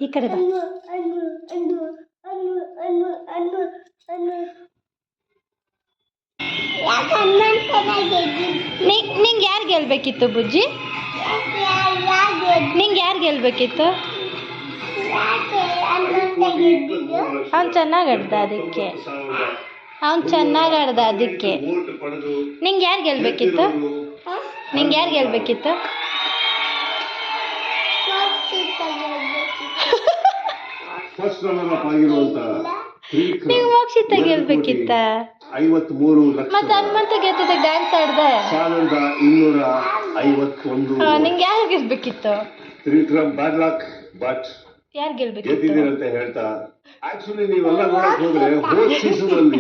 ಈ ಕಡೆ ಬಾ. ನಿಂಗೆ ಯಾರು ಗೆಲ್ಬೇಕಿತ್ತು ಬುಜ್ಜಿ? ನಿಂಗೆ ಯಾರು ಗೆಲ್ಬೇಕಿತ್ತು? ಅವ್ನು ಚೆನ್ನಾಗಿ ಆಡ್ದ ಅದಕ್ಕೆ. ಅವ್ನು ಚೆನ್ನಾಗಿ ಆಡ್ದ ಅದಕ್ಕೆ. ನಿಂಗೆ ಯಾರು ಗೆಲ್ಬೇಕಿತ್ತು? ನಿಂಗೆ ಯಾರು ಗೆಲ್ಬೇಕಿತ್ತು? ನೀವು ಮೋಕ್ಷಿತ ಗೆಲ್ಬೇಕಿತ್ತ? 53 ಲಕ್ಷ ಮತ್ತೆ ಹನುಮಂತ ಗೆದ್ದ ಡ್ಯಾನ್ಸ್ ಆಡ್ದೆ 1251. ನಿಂಗೆ ಯಾರು ಗೆಲ್ಬೇಕಿತ್ತು? ತ್ರಿವಿಕ್ರಮ್ ಬ್ಯಾಡ್ ಲಕ್ ಬಟ್ ಯಾರು ಗೆಲ್ಬೇಕಿತ್ತು? ಗೆದ್ದಿದ್ದೀರಂತ ಹೇಳ್ತಾ ಆಕ್ಚುಲಿ ನೀವೆಲ್ಲ ನೋಡಕ್ ಹೋದ್ರೆ ಹೋದ್ ಸೀಸನ್ ಅಲ್ಲಿ